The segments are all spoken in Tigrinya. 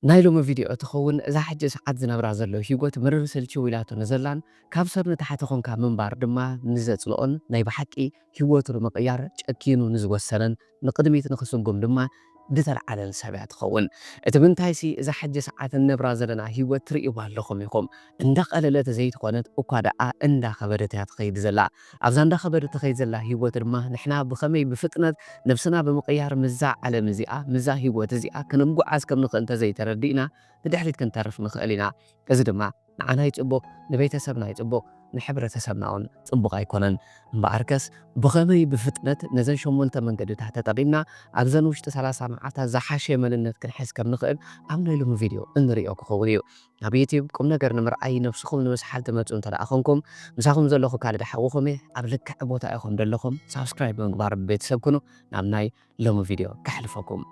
نايلوم فيديو تخون إذا حج ساعات زنبرا زلو هيوت مرسل شو ويلاتو نزلان كابسر نتحت خون كامن بار دما نزت لون ناي بحكي هيوت المقيار أكينو نزوسلن نقدميت نخسنكم دما دتر على السبع تخون اتبنتايسي إذا حج ساعات النبرا زلنا هيوت ريبال لكم يقوم اندق على لا تزيد قنات وقادا اندا خبرتها تخيد زلا أبزان خبرت تخيد زلا هيوت ما نحنا بخمي بفتنة نفسنا بمقيار مزع على مزيئة مزع هيوت زيئة كنمقو عسكم نخنت زي تردينا تدحريت كنتعرف نخلينا كذا دما نعنا يتبو نبيت سبنا يتبو نحبر تسبناون صبغ أيقونن بعركس بخمي بفتنة نزل شو ملتا من قد تحت طبيبنا أبزن وش تسلا سامعتها زحاشة من النت كنحس كم نخل عملنا لهم فيديو انري أو كخوليو نبيتي كم نقر نمر أي نفسكم نمس حال تمتون ترى أخونكم مساكم زلخو كالي دحوخمي أبلك أبوتا أخون دلخم سبسكرايب من بار بيت سبكنو نعمناي لهم فيديو كحلفكم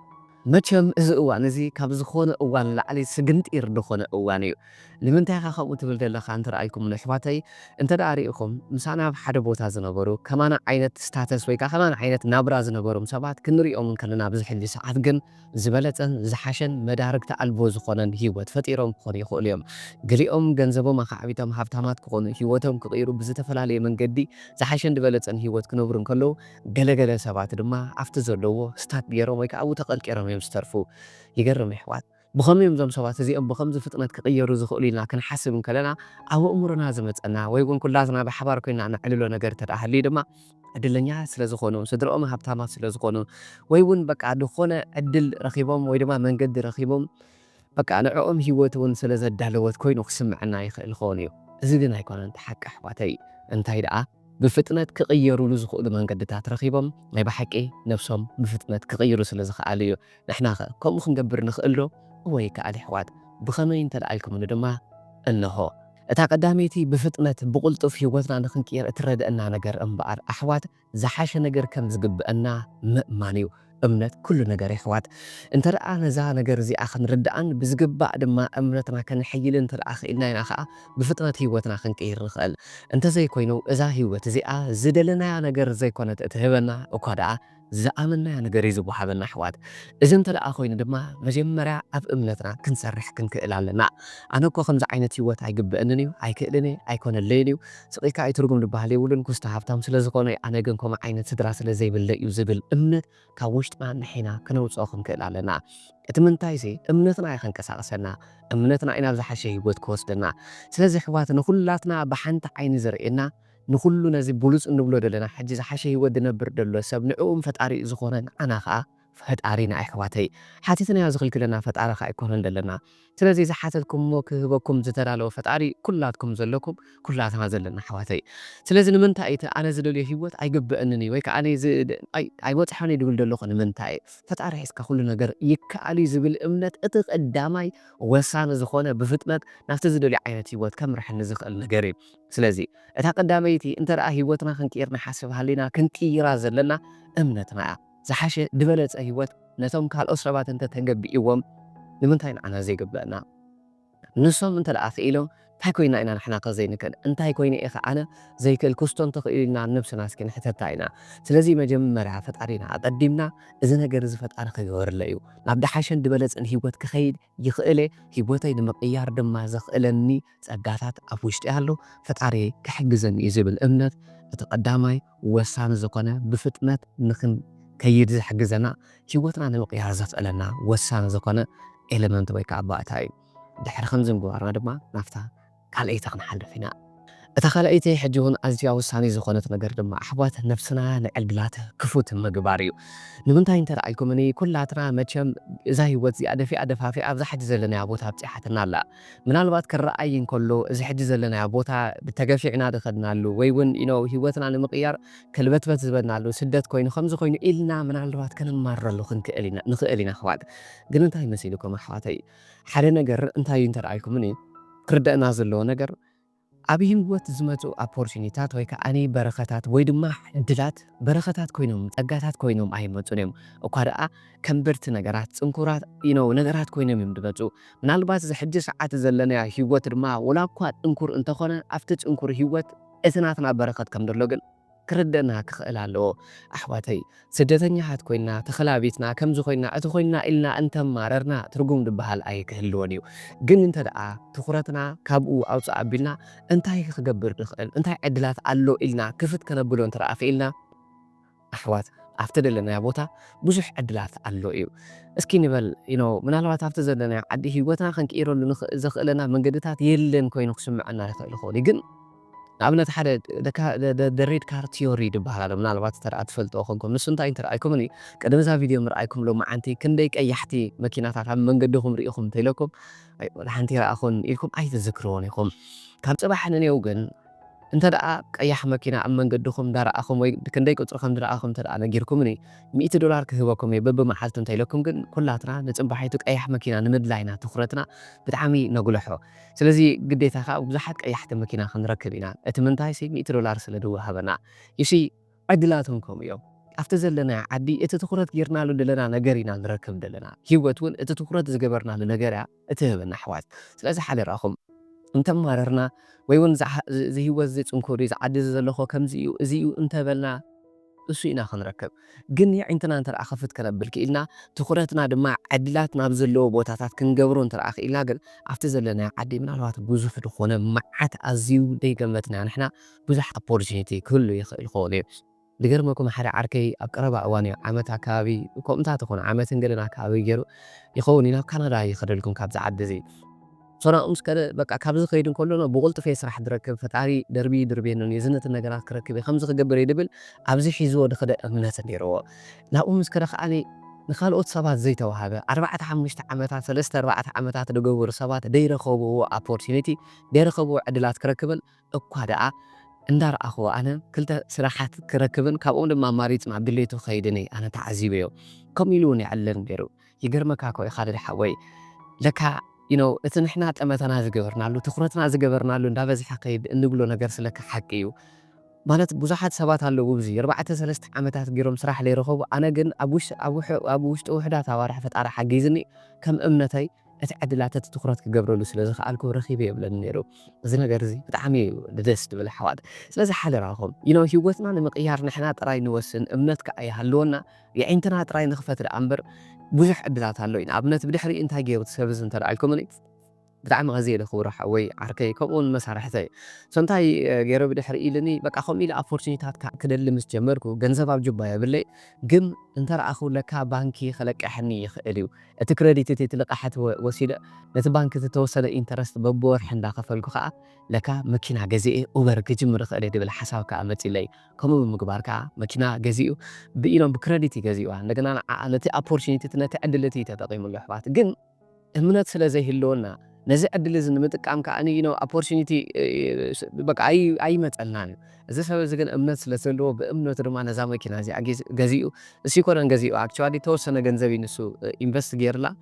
مچم از اوان زي كاب زخون اوان لعلي سجنت يردخون اوانيو لمن تاخا خمو تبل دل خانتر ايكم نحواتي انت داريكم مسانا بحد بوتا زنبرو كمان عينت ستاتس ويكا كمان عينت نابرا زنبرو مسابات كنري من كلنا بزح اللي ساعات جن زبلتن زحشن مدارك تالبو زخونن هيوت فتيرم خوني خوليوم قريهم جنزبو ما خعبيتهم هافتامات كون هيوتهم كغيرو بزتفلالي من قدي زحشن دبلتن هيوت كنوبرن كلو ገለገለ ሰባት ድማ ኣብቲ ዘለዎ ስታት ገይሮም ወይ ከዓ ኣብኡ ተቐልቂሮም እዮም ዝተርፉ ይገርም ኣሕዋት ብኸመይ እዮም እዞም ሰባት እዚኦም ብኸምዚ ፍጥነት ክቕየሩ ዝኽእሉ ኢልና ክንሓስብ ከለና ኣብ ኣእሙሮና ዝመፀና ወይ እውን ኩላትና ብሓባር ኮይና ንዕልሎ ነገር ተዳሃልዩ ድማ ዕድለኛ ስለ ዝኾኑ ስድሮኦም ሃብታማት ስለ ዝኾኑ ወይ እውን በቃ ድኾነ ዕድል ረኺቦም ወይ ድማ መንገዲ ረኺቦም በቃ ንዕኦም ሂወት እውን ስለ ዘዳለወት ኮይኑ ክስምዐና ይኽእል ክኾን እዩ እዚ ግን ኣይኮነን ተሓቂ ኣሕዋተይ እንታይ ደኣ بفتنة كغيروا لزخود من قد ترخيبهم ما بحكي نفسهم بفتنة كغيروا سلزخاليو نحنا كم خنقبر نخقله هو يكالي حواد بخمين تلعلكم من دما انه اتا قداميتي بفتنة بقلت في وزنا نخنكير اترد انا نقر انبار احوات زحاش نقر كم زقب انا مأمانيو امنت كل نقر احوات انت رأى نزا نقر زي اخن رد ان بزقب بعد ما امنتنا كان حيل انت الاخ إلنا ينخا بفتنة هيوتنا خنكير نخقل انت زي كوينو ازا هيوت زي زدلنا نقر زي كونت اتهبنا وكادا زأمنا نقر يزبو حبنا حوات إذن تلقى خوين دما مجمرة أب أمنتنا كنسرح كنكئل لنا أنا كو خمس عينة هيوت عيقب أنني عيكئلني عيكون الليليو سقيك عيترقم لبهالي ولن كستهافتهم سلزقوني أنا قنكم عينة سدراس لزي باللئيو زبل أمنت كاوشت ما نحينا كنوصو خنكئل لنا اتمنتاي زي امنتنا يخن كساقسنا امنتنا اينا بزحشي هيوت كوسدنا سلازي خواتنا كلاتنا بحنت عين زرئنا نخلو نزي بولوس انبلو دلنا حجي زحشي هيوت دنبر دلو سب نعوم فتعري زخونن انا خا فتعرينا اخواتي حاتيتنا يا زغل كلنا فتعري خا يكونن دلنا سلازي زحاتلكم وكهبكم زترالو فتعري كلاتكم زلكم كلاتنا زلنا حواتي سلازي نمنتاي انا زدلو هيوت ايقب انني ويك اني زد اي وصحاني دول دلو خن منتاي فتعري اسكا كل ነገር ይካአሊ ዝብል እምነት እቲ ቀዳማይ ወሳነ ዝኾነ ብፍጥነት ናፍቲ ዝደልዩ ዓይነት ህይወት ከምርሕኒ ዝኽእል ነገር እዩ ስለዚ እታ ቀዳመይቲ እንተረኣ ህይወትና ክንቅይርና ሓስብ ሃሊና ክንቅይራ ዘለና እምነትና እያ ዝሓሸ ድበለፀ ህይወት ነቶም ካልኦት ሰባት እንተተገቢእዎም ንምንታይ ንዓና ዘይግበአና ንሶም እንተደኣ ክኢሎም እንታይ ኮይና ኢና ንሕና ከዘይንክእል እንታይ ኮይነ ኢኸ ኣነ ዘይክእል ክስቶም ተኽኢልና ንብስና እስኪ ንሕተታ ኢና ስለዚ መጀመርያ ፈጣሪና ኣቀዲምና እዚ ነገር እዚ ፈጣሪ ክገበርለ እዩ ናብ ዳሓሸን ድበለፅን ህይወት ክኸይድ ይኽእለ ህይወተይ ንምቕያር ድማ ዘኽእለኒ ፀጋታት ኣብ ውሽጢ ኣሎ ፈጣሪ ክሕግዘኒ እዩ ዝብል እምነት እቲ ቀዳማይ ወሳኒ ዝኾነ ብፍጥነት ንኽን ከይድ ዝሕግዘና ህይወትና ንምቕያር ዘኽእለና ወሳኒ ዝኾነ ኤሌመንት ወይ ከዓ ባእታ እዩ ድሕሪ ከምዚ ምግባርና ድማ ናፍታ ካልአይታ ክንሓልፍ ኢና እታ ካልአይቲ ሕጂ እውን ኣዝያ ውሳኒ ዝኾነት ነገር ድማ ኣሕዋት ነፍስና ንዕልግላት ክፉት ምግባር እዩ ንምንታይ እንተረኣይኩም እኒ ኩላትና መቸም እዛ ህይወት እዚኣ ደፊኣ ደፋፊኣ ኣብዛ ሕጂ ዘለናያ ቦታ ኣብፅሓትና ኣላ ምናልባት ክረኣይ እንከሎ እዚ ሕጂ ዘለናያ ቦታ ብተገፊዕና ድኸድናሉ ወይ እውን ህይወትና ንምቕያር ከልበትበት ዝበናሉ ስደት ኮይኑ ከምዚ ኮይኑ ኢልና ምናልባት ከንማረሉ ንኽእል ኢና ኣሕዋት ግን እንታይ መሲልኩም ኣሕዋተይ ሓደ ነገር እንታይ እንተረኣይኩም እኒ ክርደአና ዘለዎ ነገር ኣብ ህይወት ዝመፁ ኦፖርቹኒቲታት ወይ ከዓኒ በረኸታት ወይ ድማ ዕድላት በረኸታት ኮይኖም ፀጋታት ኮይኖም ኣይመፁን እዮም እኳ ደኣ ከንበርቲ ነገራት ፅንኩራት ነገራት ኮይኖም እዮም ድመፁ ምናልባት እዚ ሕጂ ሰዓት ዘለናያ ህይወት ድማ ወላ እኳ ፅንኩር እንተኾነ ኣብቲ ፅንኩር ህይወት እቲ ናትና በረኸት ከም ደሎ ግን ክርደና ክኽእል ኣለዎ ኣሕዋተይ ስደተኛታት ኮይና ተኸላቢትና ከምዚ ኮይና እቲ ኮይና ኢልና እንተማረርና ትርጉም ዝበሃል ኣይክህልዎን እዩ ግን እንተ ደኣ ትኹረትና ካብኡ ኣውፅእ ኣቢልና እንታይ ክገብር ንኽእል እንታይ ዕድላት ኣሎ ኢልና ክፍት ከነብሎ እንተደኣ ክኢልና ኣሕዋት ኣብቲ ደለናዮ ቦታ ብዙሕ ዕድላት ኣሎ እዩ እስኪ ንበል ምናልባት ኣብቲ ዘለና ዓዲ ሂወትና ክንቅይረሉ ዘኽእለና መንገድታት የለን ኮይኑ ክስምዐና ይኽእል ይኸውን ግን ንኣብነት ሓደ ሬድ ካር ቲዮሪ ዝበሃል ኣሎ ምናልባት ተረኣ ትፈልጥዎ ኮንኩም ንሱ እንታይ እንተረኣይኩምኒ ቅድሚ እዛ ቪድዮ ምርኣይኩም ሎማዓንቲ ክንደይ ቀያሕቲ መኪናታት ኣብ መንገድኹም ሪኢኹም እንተኢለኩም ሓንቲ ረኣኹን ኢልኩም ኣይትዝክርዎን ኢኹም ካብ ፅባሕ ንኔው ግን እንተ ደኣ ቀያሕ መኪና ኣብ መንገድኹም ዳረኣኹም ወይ ክንደይ ቁፅሪ ከም ዝረኣኹም እንተ ደኣ ነጊርኩምኒ $100 ክህበኩም እየ በብመዓልቱ እንተኢለኩም ግን ኩላትና ንፅባሒቱ ቀያሕ መኪና ንምድላይና ትኹረትና ብጣዕሚ ነጉልሖ ስለዚ ግዴታ ከዓ ብዙሓት ቀያሕቲ መኪና ክንረክብ ኢና እቲ ምንታይ $100 ስለ ዝወሃበና ይሲ ዕድላቶም ከምኡ እዮም ኣብቲ ዘለና ዓዲ እቲ ትኹረት ጌርናሉ ዘለና ነገር ኢና ንረክብ ዘለና ሂወት እውን እቲ ትኹረት ዝገበርናሉ ነገር እያ እትህበና ኣሕዋት ስለዚ ሓሊራኹም እንተማረርና ወይ እውን ዝሂወት ዝፅንኩር ዝዓዲ ዘለኹ ከምዚ እዩ እዚ እዩ እንተበልና እሱ ኢና ክንረክብ ግን ዓይንትና እንተረኣ ከፍት ከነብል ክኢልና ትኹረትና ድማ ዕድላት ናብ ዘለዎ ቦታታት ክንገብሮ እንተረኣ ክኢልና ግን ኣብቲ ዘለና ዓዲ ምናልባት ብዙሕ ዝኾነ መዓት ኣዝዩ ዘይገመትና ንሕና ብዙሕ ኦፖርቹኒቲ ክህሉ ይኽእል ይኸውን እዩ ዝገርመኩም ሓደ ዓርከይ ኣብ ቀረባ እዋን እዩ ዓመት ኣከባቢ ከምኡታት ይኹን ዓመትን ገለን ኣከባቢ ገይሩ ይኸውን ናብ ካናዳ ይኸደልኩም ካብዚ ዓዲ እዚ ሶናኡምስ ከደ በቃ ካብዚ ከይድ እንከሎ ብቁልጥፍ ስራሕ ዝረክብ ፈጣሪ ደርቢ ድርቤንን የዝነት ነገራት ክረክብ ከምዚ ክገብር ይድብል ኣብዚ ሒዝዎ ድኽደ እምነት ነይርዎ ናብኡ ምስ ከደ ከዓኒ ንኻልኦት ሰባት ዘይተዋሃበ 4-5 ዓመታት 3-4 ዓመታት ዝገበሩ ሰባት ደይረኸብዎ ኦፖርቹኒቲ ደይረኸብዎ ዕድላት ክረክብን እኳ ደኣ እንዳረኣኽዎ ኣነ ክልተ ስራሓት ክረክብን ካብኦም ድማ ማሪፅ ናብ ድሌቱ ከይድኒ ኣነ ተዓዚበዮ ከምኡ ኢሉ እውን ይዕለን ነይሩ ይገርመካ ኮይ ካልእ ሓወይ ለካ እቲ ንሕና ጠመተና ዝገበርናሉ ትኹረትና ዝገበርናሉ እንዳበዝሐ ከይድ እንብሎ ነገር ስለካ ሓቂ እዩ ማለት ብዙሓት ሰባት ኣለዉ ብዙ 4-3 ዓመታት ገይሮም ስራሕ ዘይረኸቡ ኣነ ግን ኣብ ውሽጢ ውሕዳት ኣዋርሕ ፈጣሪ ሓጊዝኒ ከም እምነተይ እቲ ዕድላት እቲ ትኹረት ክገብረሉ ስለዝኽኣልኩ ረኺበ የብለኒ ነይሩ እዚ ነገር እዚ ብጣዕሚ ደስ ዝብል ኣሕዋት ስለዚ ሓሊራኹም ሂወትና ንምቕያር ንሕና ጥራይ ንወስን እምነት ከዓ ይሃልወና የዓይንትና ጥራይ ንኽፈት ደኣ እምበር ብዙሕ ዕድላት ኣሎ ኢና ኣብነት ብድሕሪ እንታይ ገይሩ ትሰብዝ እንተደኣልኩምኒ ብጣዕሚ غزي له خورة حوي عركي كمون مسارحتي سنتاي جرب دحر إلني بقى خم إلى opportunity كده اللي مستمركو جنزب بجبايا بالله جم أنت رأخو لك بانكي خلك أحني خليو الكريديت تتلقى حتى وسيلة نتبانك تتوصل إنترست ببور حنا قفلكو خا لك مكينة جزئة أوبر كجمر خليدي بالحساب كأمتي لي كم بمقبار كا مكينة جزئة بإيران بكريديت جزئة لكن أنا opportunity تنتعدلتي تتقيم اللحظات جن المنات سلزه اللون نزع أدلز نمتك أم كأني opportunity بقى أي متقلنا إذا سوى زين أمنت سلسلو بأمنة رما نظام كنا زي جزيء سيكون جزيء actually توصلنا جنزبي نسو investigate لا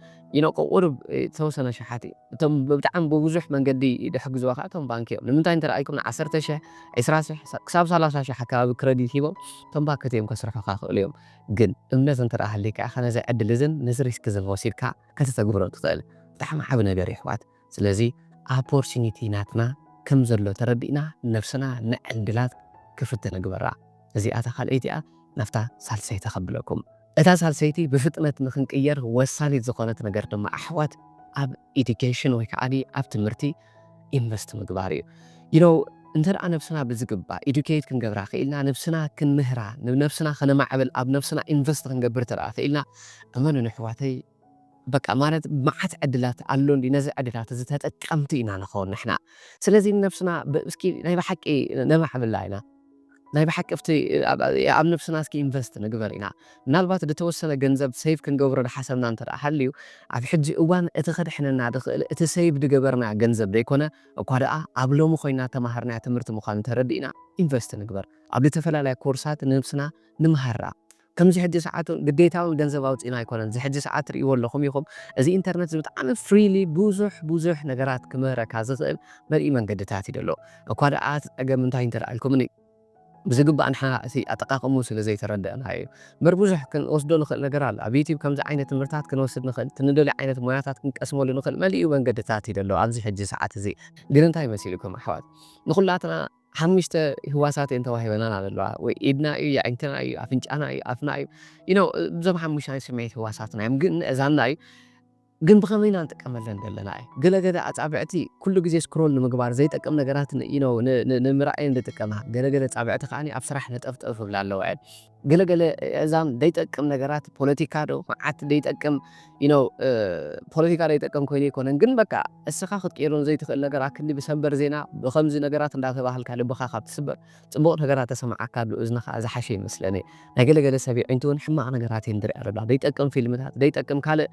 قرب توصلنا شحاتي تم بتعم بوجح من قدي يحق زواقاتهم بانكيو لمن تاين ترى أيكم 10 شيء 20 شيء كسب 3 شيء حكى بكريديت هيبو تم باكتيم كسر حقاق اليوم جن أمنة ترى أهلك أخنا زي أدلزن نزريس كذا وسير كا كتتجبرون تقول تحم حبنا جريح وقت ስለዚ opportunity ናትና ከም ዘሎ ተረዲእና ነፍስና ንዕድላት ክፍት ንግበራ እዚኣታ ካልአይቲኣ ናፍታ ሳልሰይቲ ተኸብለኩም እታ ሳልሰይቲ ብፍጥነት ንኽንቅየር ወሳኒት ዝኾነት ነገር ድማ ኣሕዋት ኣብ ኤዱኬሽን ወይ ከዓኒ ኣብ ትምህርቲ ኢንቨስት ምግባር እዩ እንተደኣ ነፍስና ብዝግባእ ኤዱኬት ክንገብራ ክኢልና ነፍስና ክንምህራ ነፍስና ከነማዕብል ኣብ ነፍስና ኢንቨስት ክንገብር ተደኣ ክኢልና እመኑን ኣሕዋተይ በቃ ማለት ማዓት ዕድላት ኣሎን ነዚ ዕድላት እዚ ተጠቀምቲ ኢና ንኸውን ንሕና ስለዚ ነፍስና እስኪ ናይ ብሓቂ ነማዕብላ ኢና ናይ ብሓቂ ኣብ ነፍስና እስኪ ኢንቨስት ንግበር ኢና ምናልባት ዝተወሰነ ገንዘብ ሴቭ ክንገብሮ ንሓሰብና እንተደኣ ሃልዩ ኣብ ሕጂ እዋን እቲ ኸድሕነና ድኽእል እቲ ሴቭ ድገበርና ገንዘብ ዘይኮነ እኳ ደኣ ኣብ ሎሚ ኮይና ተማሃርና ትምህርቲ ምዃኑ ተረዲእና ኢንቨስት ንግበር ኣብ ዝተፈላለዩ ኮርሳት ነፍስና ንምሃራ كم زي حد ساعات قديتها جنزب أو تينا يكون زي حد ساعات ريول لهم يخم إذا إنترنت بتعمل فريلي بوزح نجارات كاميرا كذا مري من قدتها تدلو وقارئات أجا من تاين ترى الكومني بزجب عن حنا سي أتقاق موسى زي تردد أنا هاي مربوزح كان وصدوا نخل نجارال أبيتي بكم زي عينة مرتات كان وصد نخل تندل عينة موياتات كن أسمو لنخل ملي من قدتها تدلو عن زي حد ساعات زي ديرن تاي مسيلكم أحوال نخلاتنا ሓሙሽተ ህዋሳት እየን ተዋሂበና ኣለዋ ወይ ኢድና እዩ ዓይንትና እዩ ኣፍንጫና እዩ ኣፍና እዩ እዞም ሓሙሽተ ስምዒት ህዋሳትና እዮም ግን እዛና እዩ ግን ብኸመይ ኢና ንጥቀመለን ዘለና ገለገለ ኣጻብዕቲ ኩሉ ግዜ ስክሮል ንምግባር ዘይጠቅም ነገራት ንምርኣየን ዝጥቀማ ገለገለ ጻብዕቲ ከዓኒ ኣብ ስራሕ ነጠፍጠፍ ይብላ ኣለዋ ገለገለ እዛም ዘይጠቅም ነገራት ፖለቲካ ዶ መዓት ዘይጠቅም ፖለቲካ ዘይጠቅም ኮይኑ ይኮነን ግን በቃ እስኻ ክትቀይሮን ዘይትኽእል ነገር ኣክሊ ብሰንበር ዜና ብኸምዚ ነገራት እንዳተባህልካ ልብኻ ካብ ትስበር ጽቡቕ ነገራት ተሰማዓካ እዝንኻ ዝሓሸ ይመስለኒ ናይ ገለገለ ሰብ ዓይንቱ እውን ሕማቕ ነገራት እየን ዝሪኣ ኣለዋ ዘይጠቅም ፊልምታት ዘይጠቅም ካልእ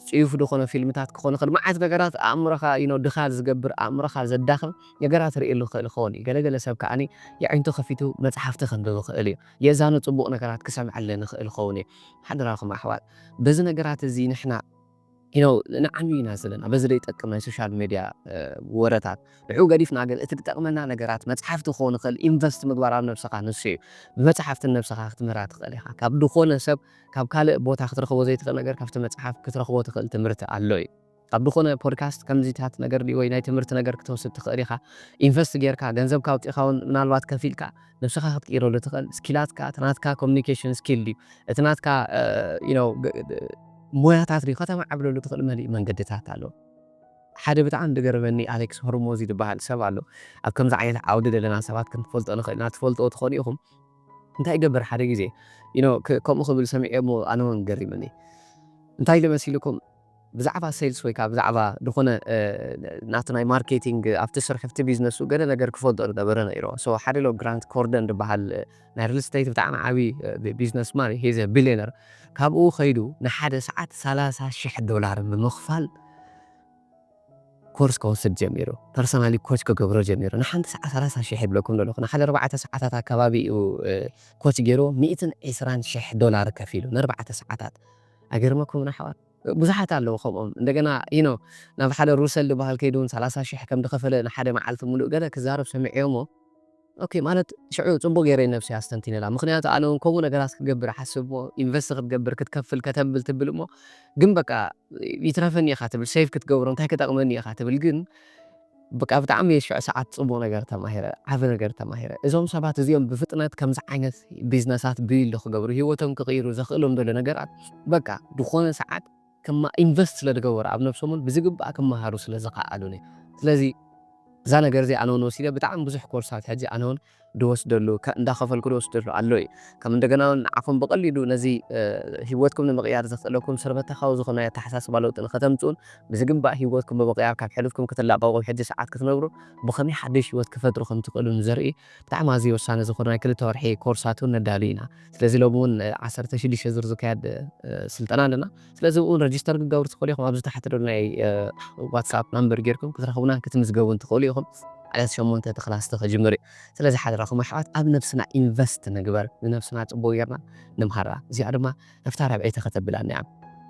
ጽዩፍ ዝኾነ ፊልምታት ክኾኑ ይኽእል መዓት ነገራት ኣእምሮኻ ድኻ ዝገብር ኣእምሮኻ ዘዳኽም ነገራት ርእየሉ ክኽእል ይኸውን እዩ ገለገለ ሰብ ከዓኒ የዓይንቱ ከፊቱ መፅሓፍቲ ከንብብ ይኽእል እዩ የዛኑ ጽቡቕ ነገራት ክሰምዓለን ይኽእል ይኸውን እዩ ሓድራኹም ኣሕዋት በዚ ነገራት እዚ ንሕና ንዓንዩ ኢና ዘለና በዚ ዘይጠቅም ናይ ሶሻል ሚድያ ወረታት ንዑ ገዲፍና ግን እቲ ዝጠቕመና ነገራት መፅሓፍቲ ክኾኑ ይኽእል ኢንቨስት ምግባር ኣብ ነብስኻ ንሱ እዩ ብመፅሓፍቲ ነብስኻ ክትምራ ትኽእል ኢኻ ካብ ድኾነ ሰብ ካብ ካልእ ቦታ ክትረኽቦ ዘይትኽእል ነገር ካብቲ መፅሓፍ ክትረኽቦ ትኽእል ትምህርቲ ኣሎ እዩ ካብ ድኾነ ፖድካስት ከምዚታት ነገር ወይ ናይ ትምህርቲ ነገር ክትወስድ ትኽእል ኢኻ ኢንቨስት ጌርካ ገንዘብ ካውጢኻ እውን ምናልባት ከፊልካ ነብስኻ ክትቀይረሉ ትኽእል ስኪላትካ ትናትካ ኮሚኒኬሽን ስኪል እዩ እቲ ናትካ ሞያታት ሪ ከተማዕብለሉ ትኽእል መንገድታት ኣሎ ሓደ ብጣዕሚ ዝገርመኒ ኣሌክስ ሆርሞዚ ዝበሃል ሰብ ኣሎ ኣብ ከምዚ ዓይነት ዓውዲ ዘለና ሰባት ክንፈልጦ ንኽእል ኢና ትፈልጥዎ ትኾኑ ኢኹም እንታይ ይገብር ሓደ ግዜ ከምኡ ክብል ሰሚዐ እሞ ኣነ እውን ገሪሙኒ እንታይ ልመሲልኩም ብዛዕባ ሴልስ ወይ ካብ ብዛዕባ ድኾነ ናቱ ናይ ማርኬቲንግ ኣብቲ ስራሕ ኣብቲ ቢዝነሱ ገለ ነገር ክፈልጦ ዝነበረ ነይሩ ሓደ ሎ ግራንት ኮርደን ዝበሃል ናይ ሪል ስቴት ብጣዕሚ ዓብይ ቢዝነስማን ሂዝ ቢሊየነር ካብኡ ኸይዱ ንሓደ ሰዓት $30,000 ብምኽፋል ኮርስ ከወስድ ጀሚሩ ፐርሰናሊ ኮች ክገብሮ ጀሚሩ ንሓንቲ ሰዓት 30,000 ይብለኩም ዘለኹ ንሓደ 4 ሰዓታት ኣከባቢ ኮች ገይሮ $120,000 ከፊሉ ን4 ሰዓታት ኣገርመኩም ንኣሕዋት ብዙሓት ኣለዉ ከምኦም እንደገና ናብ ሓደ ሩሰል ዝበሃል ከይዱ 30,000 ከም ዝኸፈለ ንሓደ መዓልቲ ሙሉእ ገለ ክዛረብ ሰሚዐ እሞ ኦኬ ማለት ሽዑ ጽቡቕ ገይረ ነፍሲ ኣስተንቲነላ ምክንያቱ ኣነ እውን ከምኡ ነገራት ክገብር ሓስብ እሞ ኢንቨስት ክትገብር ክትከፍል ከተብል ትብል እሞ ግን በቃ ይትረፈኒ ኢኻ ትብል ሴቭ ክትገብሮ እንታይ ክጠቕመኒ ኢኻ ትብል ግን በቃ ብጣዕሚ ሽዑ ሰዓት ጽቡቕ ነገር ተማሂረ ዓብ ነገር ተማሂረ እዞም ሰባት እዚኦም ብፍጥነት ከምዚ ዓይነት ቢዝነሳት ብኢሉ ክገብሩ ሂወቶም ክቕይሩ ዘኽእሎም ዘሎ ነገራት በቃ ድኾነ ሰዓት ከማ ኢንቨስት ስለዝገበሩ ኣብ ነፍሶምን ብዝግባእ ክመሃሩ ስለዝኽኣሉኒ ስለዚ እዛ ነገር እዚ ኣነ እውን ወሲደ ብጣዕሚ ብዙሕ ኮርሳት ሕጂ ኣነ እውን ድወስደሉ እንዳኸፈልኩ ድወስደሉ ኣሎ እዩ ከም እንደገና ንዓኹም ብቐሊሉ ነዚ ሂወትኩም ንምቕያር ዘኽእለኩም ስርበታኻዊ ዝኾነ ኣተሓሳስባ ለውጢ ንኸተምፅኡን ብዝግባእ ሂወትኩም ብምቕያር ካብ ሕልፍኩም ክትላቐቑ ሕጂ ሰዓት ክትነብሩ ብኸመይ ሓድሽ ሂወት ክፈጥሩ ከም ትኽእሉን ዘርኢ ብጣዕሚ ኣዝዩ ወሳኒ ዝኾነ ናይ 2 ወርሒ ኮርሳት እውን ነዳሉ ኢና ስለዚ ሎሚ እውን 16 ዙር ዝካየድ ስልጠና ኣለና ስለዚ እውን ረጂስተር ክገብሩ ትኽእሉ ኢኹም ኣብዚ ታሕቲ ዘሎ ናይ ዋትስኣፕ ናምበር ጌርኩም ክትረኽቡና ክትምዝገቡን ትኽእሉ ኢኹም على شمون تتخلص تخجمري سلازي حدا رقم واحد أب نفسنا إنفست نقبل نفسنا تبويرنا نمهرة زيادة ما نفترى بعيتي ختب لنا نعم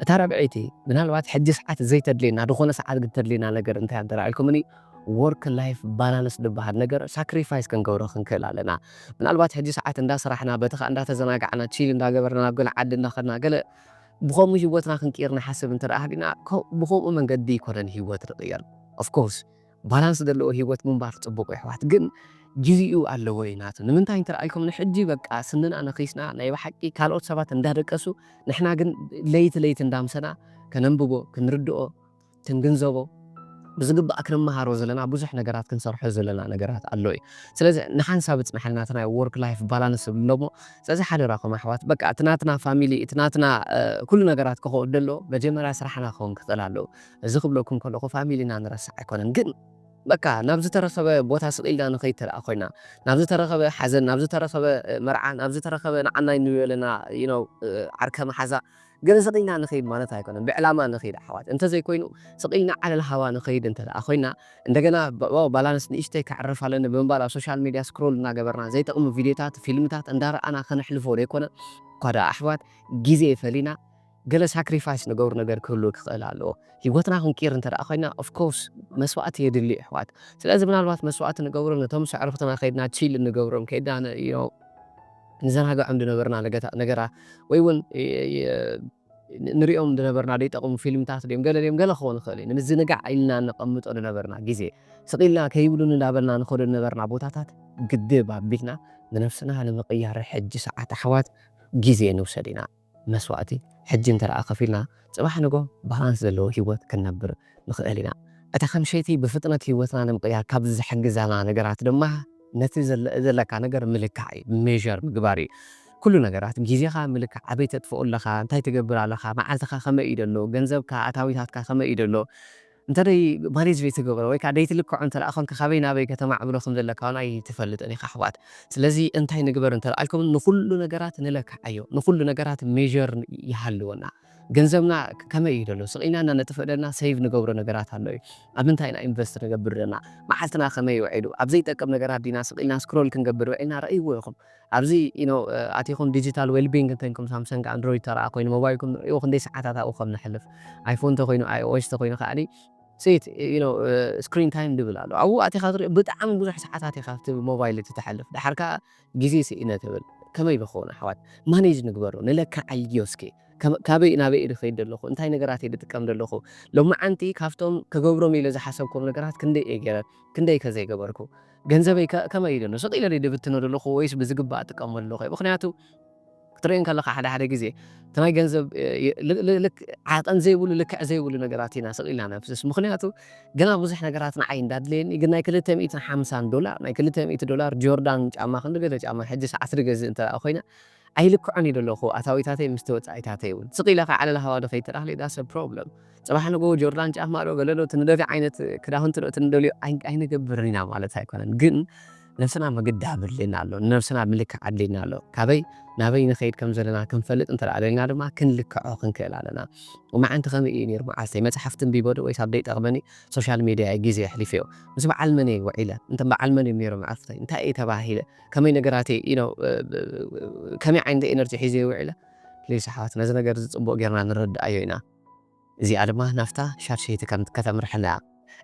ترى بعيتي من هالوقت حد ساعات زي تدلينا دخونا ساعات قد تدلينا نقر انت عند رايكم اني work life balance دبهاد نقر sacrifice كنقورو خنكلا لنا من هالوقت حد ساعات اندا صراحنا بتخ اندا تزناقعنا تشيل اندا قبرنا نقول عدنا خدنا قال بخوم هيوتنا خنكيرنا حسب انت راهدنا بخوم من قد يكون هيوت رقيال of course بالانس دلو هيوت منبار صبوق يحوات ግን ጊዜኡ አለ ወይ ናት ንምንታይ እንተራይኩም ንሕጂ በቃ ስንና ነኺስና ናይ በሐቂ ካልኦት ሰባት እንዳደቀሱ ንሕና ግን ለይት እንዳምሰና ከነንብቦ ክንርድኦ ክንግንዘቦ ብዝግባእ ክንመሃሮ ዘለና ብዙሕ ነገራት ክንሰርሖ ዘለና ነገራት ኣሎ እዩ ስለዚ ንሓንሳብ ጽምሐልና ናይ ወርክ ላይፍ ባላንስ ብሎሞ ስለዚ ሓደራኹም ኣሕዋት በቃ ትናትና ፋሚሊ ትናትና ኩሉ ነገራት ክኸውን ደሎ መጀመርያ ስራሕና ክኸውን ክኽእል ኣለዎ እዚ ክብለኩም ከለኹ ፋሚሊና ንረሳዕ ኣይኮነን ግን በቃ ናብ ዝተረኸበ ቦታ ስቕኢልና ንኸይድ ተረኣ ኮይና ናብ ዝተረኸበ ሓዘን ናብ ዝተረኸበ መርዓ ናብ ዝተረኸበ ንዓና ንብለና ዓርከ መሓዛ ግን ስቕኢልና ንኸይድ ማለት ኣይኮነን ብዕላማ ንኸይድ ኣሕዋት እንተዘይኮይኑ ስቕኢልና ዓለል ሃዋ ንኸይድ እንተደኣ ኮይና እንደገና ባላንስ ንእሽተይ ክዕርፍ ኣለኒ ብምባል ኣብ ሶሻል ሚድያ ስክሮል እናገበርና ዘይጠቕሙ ቪድዮታት ፊልምታት እንዳረኣና ከነሕልፎ ዘይኮነ ኳዳ ኣሕዋት ግዜ ፈሊና ገለ ሳክሪፋይስ ንገብሩ ነገር ክህሉ ክኽእል ኣለዎ ሂወትና ክንቂር እንተደኣ ኮይና ኦፍ ኮርስ መስዋዕቲ የድሊ ኣሕዋት ስለዚ ምናልባት መስዋዕቲ ንገብሩ ነቶም ስዕርፍትና ከይድና ቺል ንገብሮም ከይድና ንዘናግዖም ዝነበርና ነገራ ወይ እውን نريهم دنبرنا دي تقوم فيلمታት ديم ገለ ክኾን ይኽእል እዩ ንምዝንጋዕ ኢልና ነቐምጦ ዝነበርና ግዜ ስቂልና ከይብሉን እንዳበልና ንኸዶ ዝነበርና ቦታታት ግድብ ኣቢልና ንነፍስና ንምቕያር ሕጂ ሰዓት ኣሕዋት ግዜ ንውሰድ ኢና መስዋእቲ ሕጂ እንተደኣ ከፊልና ፅባሕ ንጎ ባላንስ ዘለዎ ሂወት ክንነብር ንኽእል ኢና እታ ከምሸይቲ ብፍጥነት ሂወትና ንምቕያር ካብ ዝሕግዘና ነገራት ድማ ነቲ ዘለካ ነገር ምልካዕ ሜዠር ምግባር እዩ ኩሉ ነገራት ግዜኻ ምልካዕ ዓበይ ተጥፍኦ ኣለኻ እንታይ ትገብር ኣለኻ መዓልትኻ ከመይ እዩ ደሎ ገንዘብካ ኣታዊታትካ ከመይ እዩ ደሎ እንተደይ ማኔጅ ዘይትገብሮ ወይ ከዓ ደይትልክዖ እንተደኣ ኮንካ ካበይ ናበይ ከተማዕብሎ ከም ዘለካ እውን ኣይትፈልጥን ኢኻ ኣሕዋት ስለዚ እንታይ ንግበር እንተደኣልኩም ንኩሉ ነገራት ንለክዓዮ ንኩሉ ነገራት ሜዠር ይሃልወና ገንዘብና ከመይ እዩ ደሎ ስቂልና ነጥፍደና ሴቭ ንገብሮ ነገራት ኣሎ እዩ ኣብ ምንታይ ኢና ኢንቨስት ንገብር ዘለና መዓልትና ከመይ ይውዒሉ ኣብ ዘይጠቅም ነገራት ዲና ስቂልና ስክሮል ክንገብር ውዒልና ረእይዎ ኢኹም ኣብዚ ኣቲኹም ዲጂታል ዌልቢንግ እንተይንኩም ሳምሰንግ ኣንድሮይድ ተረኣ ኮይኑ ሞባይልኩም ሪእዎ ክንደይ ሰዓታት ኣብኡ ከም ንሕልፍ ኣይፎን እንተኮይኑ iOS ተኮይኑ ከዓኒ ሴት ስክሪን ታይም ድብል ኣሎ ኣብኡ ኣቲኻ ትሪኦ ብጣዕሚ ብዙሕ ሰዓታት ኢኻ ኣብቲ ሞባይል ትተሕልፍ ድሓርካ ግዜ ስኢነ ትብል ከመይ ብኸውን ኣሕዋት ማኔጅ ንግበሮ ንለክዓዮ እስኪ ካበይ ናበይ ኢለ ከይድ ኣለኹ እንታይ ነገራት እየ ዝጥቀም ዘለኹ ሎማዓንቲ ካብቶም ክገብሮም ኢለ ዝሓሰብኩም ነገራት ክንደይ እየ ገይረ ክንደይ ከዘይገበርኩ ገንዘበይ ከመይ እዩ ደሎ ስቕ ኢለ ድብትኖ ዘለኹ ወይስ ብዝግባእ ጥቀመሉ ኣለኹ ምክንያቱ ክትሪእን ከለኻ ሓደ ግዜ እቲ ናይ ገንዘብ ዓቐን ዘይብሉ ልክዕ ዘይብሉ ነገራት ኢና ስቕ ኢልና ነፍስስ ምክንያቱ ገና ብዙሕ ነገራት ንዓይ እንዳድልየኒ ግን ናይ $250 ናይ $200 ጆርዳን ጫማ ክንገለ ጫማ ሕጂ ሰዓት ዝገዝእ እንተደኣ ኮይና ኣይልክዖን እዩ ደለኹ ኣታዊታተይ ምስ ወፃኢታተይ እውን ስቕ ኢለኻ ዓለላ ሃዋዶ ከይተዳህለ ዳስ ፕሮብለም ፅባሕ ንጎ ጆርዳን ጫማ ዶ ገለሎ ትንደልዮ ዓይነት ክዳውንቲ ዶ ትንደልዮ ኣይንገብርን ኢና ማለት ኣይኮነን ግን ነፍስና መግዳብ ኣለና ኣሎ ነፍስና ምልክዕ ኣለና ኣሎ ካበይ ናበይ ንኸይድ ከም ዘለና ክንፈልጥ እንተደኣለና ድማ ክንልክዖ ክንክእል ኣለና ወማዓንቲ ከመይ እዩ ነይሩ መዓልተይ መፅሓፍትን ቢቦዶ ወይስ ኣብ ደይጠቕመኒ ሶሻል ሚድያ ግዜ ኣሕሊፈዮ ምስ በዓል መን እየ ውዒለ እንተ በዓል መን እዩ ነይሩ መዓልተይ እንታይ እየ ተባሂለ ከመይ ነገራተይ ከመይ ዓይነት ኤነርጂ ሒዘ ውዒለ ፕሊስ ኣሕዋት ነዚ ነገር ዝፅቡቅ ጌርና ንረድኣዮ ኢና እዚኣ ድማ ናፍታ ሻድሸይቲ ከተምርሐና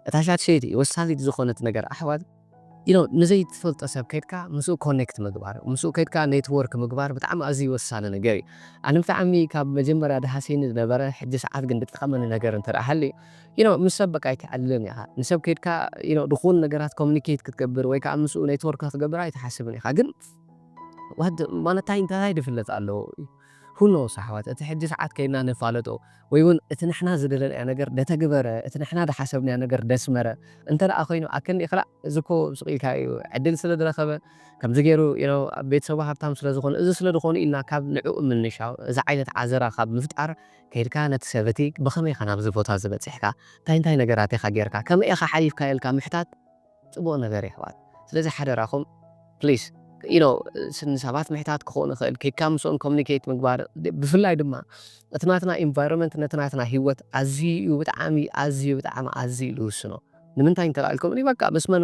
እታ ሻድሸይቲ ወሳኒት ዝኾነት ነገር ኣሕዋት ንዘይ ትፈልጦ ሰብ ከይድካ ምስኡ ኮኔክት ምግባር ምስኡ ከይድካ ኔትወርክ ምግባር ብጣዕሚ ኣዝዩ ወሳኒ ነገር እዩ ኣነ ብጣዕሚ ካብ መጀመርያ ድሃሲኒ ዝነበረ ሕጂ ሰዓት ግን ዝጥቀመኒ ነገር እንተደኣ ሃልዩ ምስ ሰብ በቃ ኣይትዓልልን ኢኻ ንሰብ ከይድካ ድኹን ነገራት ኮሚኒኬት ክትገብር ወይ ከዓ ምስኡ ኔትወርክ ክትገብር ኣይትሓስብን ኢኻ ግን እንታይ ድፍለጥ ኣለዎ ሁኖ ኣሕዋት እቲ ሕጂ ሰዓት ከይድና ነፋለጦ ወይ እውን እቲ ንሕና ዝደለናዮ ነገር ደተግበረ እቲ ንሕና ዝሓሰብናዮ ነገር ደስመረ እንተደኣ ኮይኑ ኣከንዲ ክላእ እዚኮ ስቂልካ እዩ ዕድል ስለ ዝረኸበ ከምዚ ገይሩ ቤተሰቡ ሃብታም ስለ ዝኾነ እዚ ስለ ዝኾኑ ኢልና ካብ ንዕኡ ምንሻው እዚ ዓይነት ዓዘራ ካብ ምፍጣር ከይድካ ነቲ ሰበቲ ብኸመይ ኢኻ ናብዚ ቦታ ዝበፂሕካ እንታይ ነገራት ኢኻ ጌርካ ከመይ ኢኻ ሓሊፍካ ኢልካ ምሕታት ፅቡቕ ነገር እዩ ኣሕዋት ስለዚ ሓደራኹም ፕሊዝ ሰባት ምሕታት ክኾን ይኽእል ከይድካ ምስኦም ኮሚኒኬት ምግባር ብፍላይ ድማ እቲ ናትና ኢንቫይሮንመንት ነቲ ናትና ሂወት ኣዝዩ ብጣዕሚ ኣዝዩ ልውስኖ ንምንታይ እንተላልኩም እኔ በቃ መስመን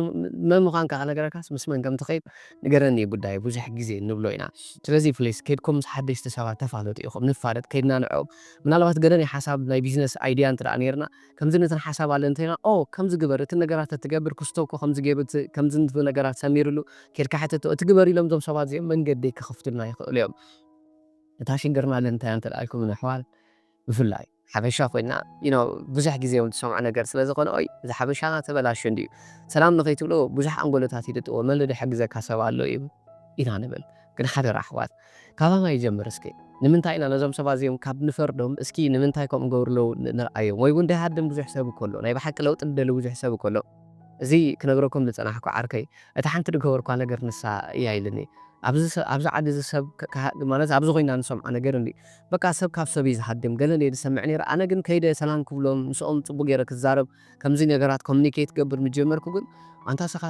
መምዃንካ ነገረካስ መስመን ከም ትኸይድ ንገረኒ ጉዳይ ብዙሕ ግዜ ንብሎ ኢና ስለዚ ፕሊስ ከይድኩም ምስ ሓደሽቲ ሰባት ተፋለጡ ኢኹም ንፋለጥ ከይድና ንዕኦም ምናልባት ገለ ሓሳብ ናይ ቢዝነስ ኣይድያ እንተደኣ ነርና ከምዚ ነትን ሓሳብ ኣለ እንተይና ከምዚ ግበር እቲ ነገራት እትገብር ክስተውኮ ከምዚ ገይሩ ከምዚ ንትብል ነገራት ሰሚሩሉ ከይድካ ሕተቶ እቲ ግበር ኢሎም ዞም ሰባት እዚኦም መንገዲ ክኸፍቱልና ይኽእሉ እዮም እታ ሽግርና ኣለ እንታይ እንተደኣልኩም ንኣሕዋል ብፍላይ ሓበሻ ኮይና ብዙሕ ግዜ ትሰምዖ ነገር ስለ ዝኾነ እዚ ሓበሻና ተበላሹ እንድዩ ሰላም ንኸይትብሎ ብዙሕ ኣንጎሎታት ይድጥዎ መለደ ሕግዘካ ሰብ ኣሎ እዩ ኢና ንብል ግን ሓደራ ኣሕዋት ካባማ ይጀምር እስኪ ንምንታይ ኢና ነዞም ሰባት እዚኦም ካብ ንፈርዶም እስኪ ንምንታይ ከምኡ ገብርለው ንርኣዮም ወይ እውን ደይሃድም ብዙሕ ሰብ እከሎ ናይ ባሓቂ ለውጢ ንደሊ ብዙሕ ሰብ እከሎ እዚ ክነግረኩም ዝፀናሕኩ ዓርከይ እቲ ሓንቲ ድገበርኳ ነገር ንሳ እያ ኢልኒ ኣብዚ ዓዲ ሰብ ማለት ኣብዚ ኮይና ንሰምዖ ነገር እንዲ በቃ ሰብ ካብ ሰብ ይዝሃድም ገለ ዝሰምዕ ነይረ ኣነ ግን ከይደ ሰላም ክብሎም ንስኦም ፅቡቅ ገይረ ክዛረብ ከምዚ ነገራት ኮሚኒኬት ገብር ምጀመርኩ ግን ኣንታ ስኻ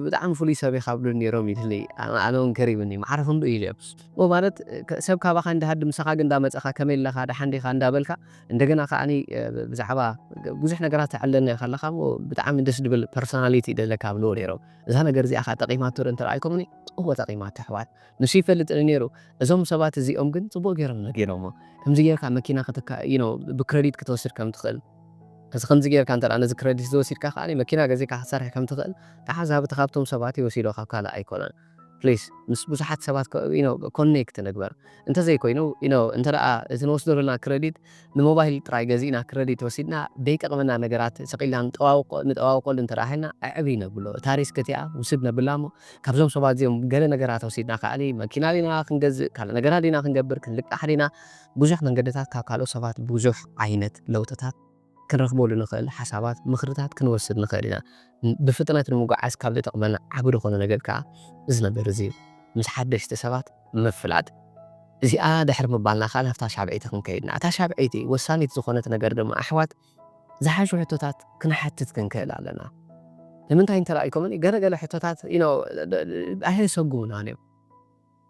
ብጣዕሚ ፍሉይ ሰብ ኢኻ ብሉን ነይሮም ኢልኒ ኣነ እውን ከሪብኒ ማዕረፍም ዶ ኢልዮም ማለት ሰብ ካባኻ እንዳሃድም ንስኻ ግን እንዳመፀኻ ከመይ ኣለኻ ዳሓንዲኻ እንዳበልካ እንደገና ከዓኒ ብዛዕባ ብዙሕ ነገራት ተዓለና ከለኻ ብጣዕሚ ደስ ድብል ፐርሶናሊቲ ደለካ ብልዎ ነይሮም እዛ ነገር እዚኣ ካ ጠቂማቶ ዶ እንተረኣይኩምኒ ጠቂማቶ ኣሕዋት ንሱ ይፈልጥኒ ነይሩ እዞም ሰባት እዚኦም ግን ፅቡቅ ገይሮም ነጊሮሞ ከምዚ ጌርካ መኪና ብክሬዲት ክትወስድ ከም ትኽእል እዚ ከምዚ ጌርካ እንተደኣ ነዚ ክሬዲት ዝወሲድካ ከዓኒ መኪና ገዚእካ ክትሰርሕ ከም ትኽእል ተሓዛብቲ ካብቶም ሰባት ይወሲዶ ካብ ካልእ ኣይኮነን بليز مس بزحات سبات كونكت نقبر انت زي كوينو انت رأى تنوصدر لنا كريديت نموبايل تراي جازينا كريديت وسيدنا بيك أغمنا نقرات سقيلا نتواوق انت راحنا عبينا بلو تاريس كتيا وسبنا بلامو كابزوم صبات زيهم قال نقرات وسيدنا قالي ماكينا لنا خنجز كالا نقرات لنا خنقبر كنلك أحدنا بوزح نقدتات كاكالو صبات بوزح عينت لوتتات كنرخبولو نخيل حسابات مخرطات كنوسد نخيلنا بفتنة المقعس كابلي تقبلنا عبرو خونا نقل كا إزنا برزيل مش حدش تسبات مفلاد زي دحر مبالنا خالنا فتا شعبعيتكم كيدنا تا شعبعيتي وساني تزخونة نقردم أحوات زحاجو حتوتات كنا حتت كنكيل علينا لمن تاين ترأيكم قال حتوتات أهي سوقونا نيم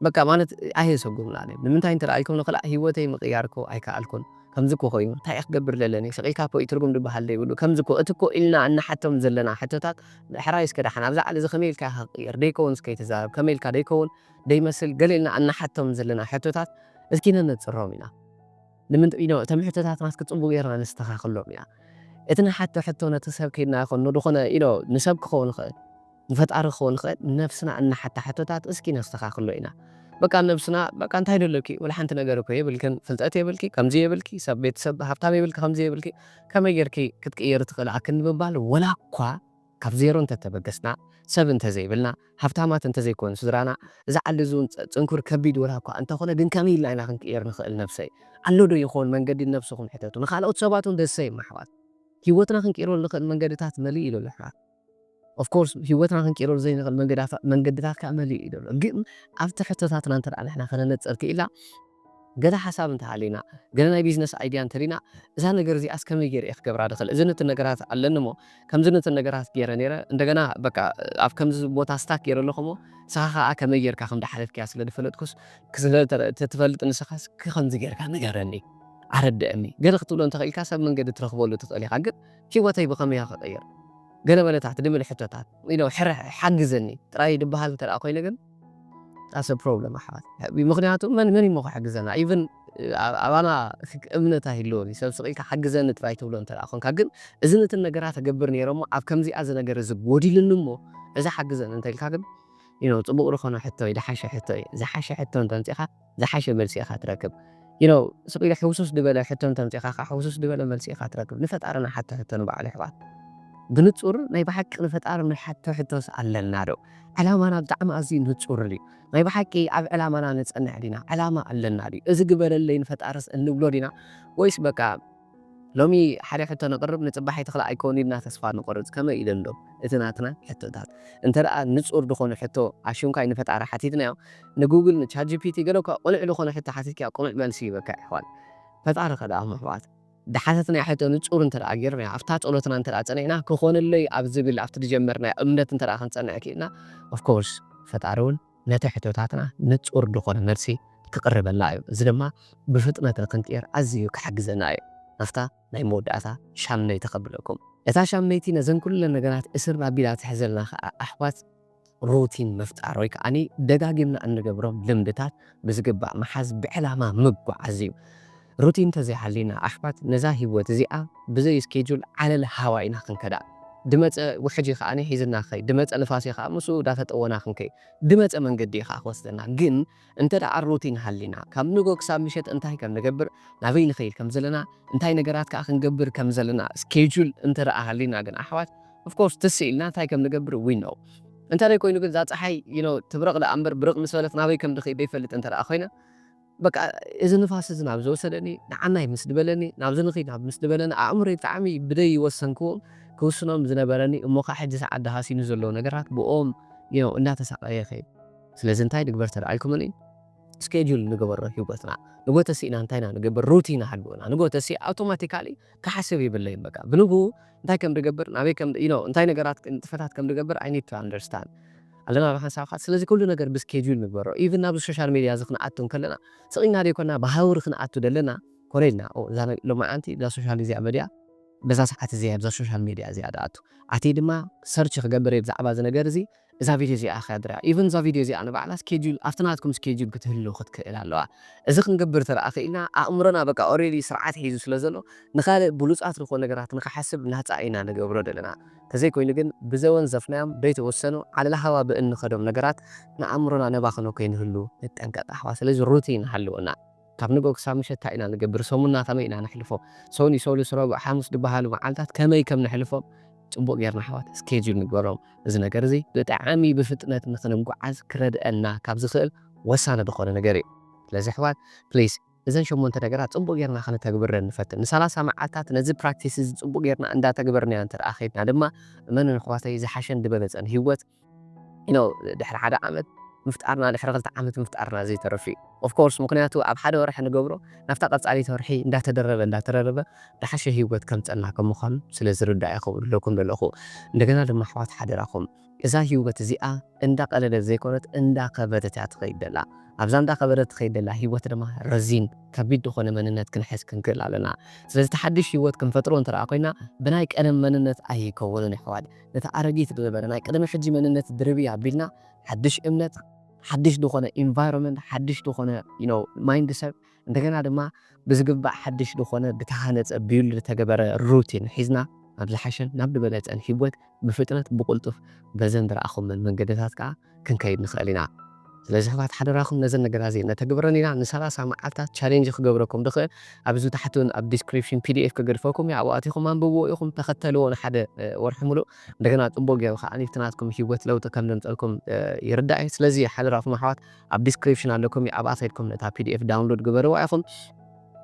بقى مانت أهي سوقونا نيم لمن تاين ترأيكم نقول هيوتي مقياركو أي كالكم كمزكو خويم تاي أخبر للني سقي كابو يترجم دبحال لي بيقولوا كمزكو أتكو إلنا أن حتى مزلنا حتى حرايس كده حنا بزع على زخميل كه يرديكون سكيت زاب كميل كديكون دي مثل قال لنا أن حتى مزلنا حتى إذكينا نتصرمنا لمن تم حتى ناس كتصبوا غيرنا نستخاخلهم يا إتنا حتى نتسب كنا يكون ندخلنا نسب خون خ نفتقر خون خ نفسنا أن حتى إذكينا نستخاخلنا بقى نفسنا بقى أنت هيدو لكي ولا حنت نجارك هي بلكن فلتأتي بلكي كم زي بلكي سبيت سب هفتامي بلك كم زي بلكي كم يجركي كتكير تقول أكن ببال ولا قا كفزيرو أنت تبقسنا سب أنت زي بلنا هفتامات أنت زي كون سدرانا زعل زون تنكر كبيد ولا قا أنت خنا دين كميل لا أنا خنكير نخل نفسي علو دو يخون من قد نفسهم حتى نخال أتصاباتهم دسي محوات هيوتنا خنكير ولا من قد تات مليء له لحظة of course هيوتنا خنكير زي نخل من قد تات كمليء له لكن أفتح حتى ننتر على إحنا خلنا نتسألك إلا قد حساب انت علينا قلنا بيزنس ايديا انترينا اذا نغير زي اسكم يغير يخبر دخل اذنت النغرات علنمو كم زنت النغرات غير نيره عندنا بقى اف كم بوتا ستاك ير لخمو ساخا كم يغير كخم دحلف كاس لدفلتكس كسل تتفلط نسخاس كخم زغير كان نغرني عردني قال قتلو انت الكاسب من قد ترخبولو تطلي حق في وتي بقم يا خطير قال ولا تحت دم الحتتات حجزني تراي دبحال ترى اكو نغن that's a problem أحد بمقنعته من يموق حجزنا even أنا أمنة هيلوني سبب سقيك حجزنا تفايتوا لون ترى أخون كأجن إذا النجارات تجبرني رمو أفكم زي أذا نجار زبودي للنمو إذا حجزنا أنت الكأجن تبغى رخنا حتى إذا حاشة حتى إذا حاشة حتى أنت أخا إذا حاشة مرسي أخا تركب سقيك حوسوس دبلا حتى أنت أخا حوسوس دبلا مرسي أخا تركب نفت أرنا حتى نبع على حوات بنتصور ناي بحق نفت أرنا حتى على النارو علامة دعم أزين نتصور لي ناي بحكي علامة نتصنع علينا علامة على الناري إذا قبل اللي نفت أرس النبلودنا ويس بقى لومي حالي حتى نقرب نتبحي تخلق أيكوني بنا تسفار نقرب كما إذن لهم إتناتنا حتى دات انت رأى نتصور دخون حتى عشون كاي نفت أرى حتيتنا نجوجل نتشات جي بي تي قالوا قلع دخون حتى حتيتك قلع بنسي بك أحوال فتعرف هذا أهم دحاتنا حتى نتصور انت رأى غير يعني أفتات قولتنا انت رأى تنينا كخون اللي أبزبل أفتر جمرنا أمنت انت رأى خنصنع كينا of course فتعرون نتا حتوتاتنا نتصور دخون نرسي كقرب اللايف زلما بفطنة كنتير أزيو كحجزنا نفتا ناي مودعتا شامني تقبلكم اتا شامنيتي نزن كل النجارات اسر بابيلات حزلنا أحوات روتين مفتعر ويك أني دقاقمنا أن نقبرهم لمدتات بزقبع محاز بعلامة مقبع عزيو روتين تزي حلينا أحبات نزاهي وتزيئة بزي سكيجول على الهواء ناخن كدا دمت وحجي خاني حيزنا خي دمت الفاسي خا مسو دافت أونا خنكي دمت من قدي خا خوستنا جن انت دا الروتين حلينا كم نقول كساب مشيت انتهي كم نقبر نبين خيل كم زلنا انتهي نقرات كأخن قبر كم زلنا سكيجول انت دا حلينا جن أحوات of course تسئلنا انتهي كم نقبر we know انت دا يكون نقول ذات حي تبرق لأمبر برق مسولف نبي كم دخي بيفلت انت دا أخينا بقى إذا نفاس إذا نابز وصلني نعناي مسدبلني نابز نخي ناب مسدبلني عمري تعمي بدي وسنكون كوسنا مزنبرني أمك حد ساعة دهاسي نزلوا نجرات بقوم إنها تساعد أي خير سلزن تاي نقبر ترى عليكم سكيدول نقبر يوبتنا نقول تسي نانتينا نقبر روتين حقنا نقول تسي أوتوماتيكالي كحسبي بالليل بقى بنقول نتاي كم نقبر نبي كم نتاي نجرات انتفتات كم نقبر I need to understand علنا بحن ساقات سلازي كل نجار بسكيدول نقبره even نابز السوشيال ميديا زخنا عتون كلنا سقينا هذه كنا بحاور خنا عتو دلنا كورينا أو زان لما أنتي لا سوشيال ميديا بس ساعات زيادة السوشيال ميديا زيادة عتو عتيد ما سيرش خبري بزعبة نجار زي እዛ ቪድዮ እዚኣ ከድራ ኢቨን እዛ ቪድዮ እዚኣ ንባዕላ ስኬጁል ኣብትናትኩም ስኬጁል ክትህልው ክትክእል ኣለዋ እዚ ክንገብር ተረኣኺ ኢና ኣእምሮና በቃ ኦሬዲ ስርዓት ሒዙ ስለ ዘሎ ንኻልእ ብሉፃት ዝኾኑ ነገራት ንኽሓስብ ናፃ ኢና ንገብሮ ዘለና ተዘይኮይኑ ግን ብዘወን ዘፍናዮም ደይተወሰኑ ዓለላ ሃዋ ብእን ንኸዶም ነገራት ንኣእምሮና ነባኽኖ ከይንህሉ ንጠንቀቕ ኣሕዋ ስለዚ ሩቲን ሃልወና ካብ ንጎ ክሳብ ምሸት እንታይ ኢና ንገብር ሰሙና ከመይ ኢና ነሕልፎ ሰኒ ሰሉስ ረቡዕ ሓሙስ ዝበሃሉ መዓልታት ከመይ ከም ነሕልፎም ፅቡቅ ጌርና ኣሕዋት ስኬጁል ንግበሮም እዚ ነገር እዚ ብጣዕሚ ብፍጥነት ንኽንጓዓዝ ክረድአና ካብ ዝኽእል ወሳኒ ዝኾነ ነገር እዩ ስለዚ ኣሕዋት ፕሊዝ እዘን 8 ነገራት ፅቡቅ ጌርና ክንተግብረን ንፈትን ን30 መዓልታት ነዚ ፕራክቲስ እዚ ፅቡቅ ጌርና እንዳተግበርና እንተደኣ ኸይድና ድማ እመኑን ኣሕዋተይ ዝሓሸን ዝበለፀን ሂወት ድሕሪ ሓደ ዓመት ምፍጣርና ድሕሪ 2 ዓመት ምፍጣርና ዘይተረፍ እዩ ኦፍ ኮርስ ምክንያቱ ኣብ ሓደ ወርሒ ንገብሮ ናፍታ ቀፃሊት ወርሒ እንዳተደረበ ዝሓሸ ሂወት ከምፀና ከም ምዃኑ ስለ ዝርዳእ ይኸውለኩም ዘለኹ እንደገና ድማ ኣሕዋት ሓደራኹም እዛ ሂወት እዚኣ እንዳቀለለት ዘይኮነት እንዳከበደት እያ ትኸይድ ዘላ ኣብዛ እንዳከበደት ትኸይድ ዘላ ሂወት ድማ ረዚን ከቢድ ዝኾነ መንነት ክንሕዝ ክንክእል ኣለና ስለዚ ተሓድሽ ሂወት ክንፈጥሮ እንተደኣ ኮይና ብናይ ቀደም መንነት ኣይከውንን ኣሕዋት ነቲ ኣረጊት ዝነበረ ናይ ቀደም ሕጂ መንነት ድርብያ ኣቢልና ሓድሽ እምነት ሓድሽ ዝኾነ ኢንቫይሮንመንት ሓድሽ ዝኾነ ማይንድ ሰብ እንደገና ድማ ብዝግባእ ሓድሽ ዝኾነ ብተሃነፀ ቢውልድ ዝተገበረ ሩቲን ሒዝና ኣብ ዝሓሸን ናብ ዝበለፀን ሂወት ብፍጥነት ብቁልጡፍ በዘን ዝረኣኹምን መንገድታት ከዓ ክንከይድ ንኽእል ኢና ስለዚ ኣሕዋት ሓደራኹም ነዘን ነገራት እዚአን ነተግብረን ኢና ን30 መዓልታት ቻሌንጅ ክገብረኩም ድኽእል ኣብዚ ታሕቱን ኣብ ዲስክሪፕሽን ፒዲኤፍ ከገድፈኩም እያ ኣብኡ ኣቲኹም አንብብዎ ኢኹም ተኸተልዎ ንሓደ ወርሒ ሙሉእ እንደገና ፅቡቅ ጌሩ ከዓ ንፍትናትኩም ሂወት ለውጢ ከም ዘምፀልኩም ይርዳእ እዩ ስለዚ ሓደራኹም ኣሕዋት ኣብ ዲስክሪፕሽን ኣለኩም ኣብኣ ከይድኩም ነታ ፒዲኤፍ ዳውንሎድ ግበርዋ ኢኹም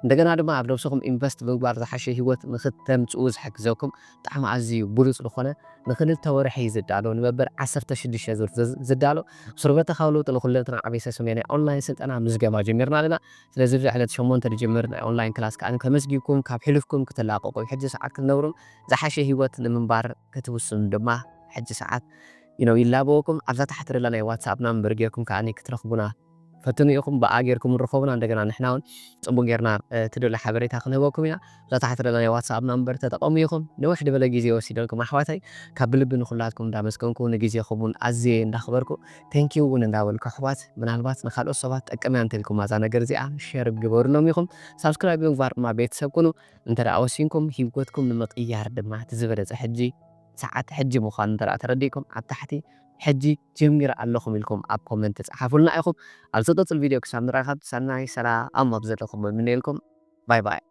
እንደገና ድማ ኣብ ነብስኹም ኢንቨስት ብምግባር ዝሓሸ ሂወት ንኽተምፅኡ ዝሕግዘኩም ብጣዕሚ ኣዝዩ ብሉፅ ዝኾነ ንክልተ ወርሒ ዝዳሎ ንመበል 16 ዙር ዝዳሎ ስርበተኻዊ ለውጢ ንኹለንትና ዓበይ ሰሜናይ ኦንላይን ስልጠና ምዝገባ ጀሚርና ኣለና ስለዚ ዕለት 8 ዝጅምር ናይ ኦንላይን ክላስ ከዓ ከመስጊብኩም ካብ ሕልፍኩም ክትላቀቁ ሕጂ ሰዓት ክትነብሩ ዝሓሸ ሂወት ንምንባር ክትውስኑ ድማ ሕጂ ሰዓት ይላበወኩም ኣብዛ ታሕቲ ዘላ ናይ ዋትስኣፕ ናምበር ጌርኩም ከዓ ክትረኽቡና ፈትኑ ኢኹም በኣ ጌርኩም ንረኸቡና እንደገና ንሕና እውን ፅቡቅ ጌርና ትደሊ ሓበሬታ ክንህበኩም ኢና እዛ ታሕቲ ዘላ ናይ ዋትስኣፕ ናምበር ተጠቐሙ ኢኹም ንውሕ ዝበለ ግዜ ወሲደልኩም ኣሕዋተይ ካብ ልቢ ንኹላትኩም እንዳመስገንኩ ንግዜኹም እውን ኣዝየ እንዳኽበርኩ ቴንኪዩ እውን እንዳበልኩ ኣሕዋት ምናልባት ንካልኦት ሰባት ጠቀምያ እንተኢልኩም እዛ ነገር እዚኣ ሼር ግበሩሎም ኢኹም ሳብስክራይብ ምግባር ድማ ቤተሰብ ኩኑ እንተደኣ ወሲንኩም ሂወትኩም ንምቕያር ድማ ትዝበለፀ ሕጂ ሰዓት ሕጂ ምዃኑ እንተደኣ ተረዲእኩም ኣብ ታሕቲ ሕጂ ጀሚረ ኣለኹም ኢልኩም ኣብ ኮመንት ጻሓፉልና ኢኹም ኣብ ዝቀፅል ቪድዮ ክሳብ ንራኸብ ሰናይ ሰላም ኣብ ዘለኹም እምነኢልኩም ባይ ባይ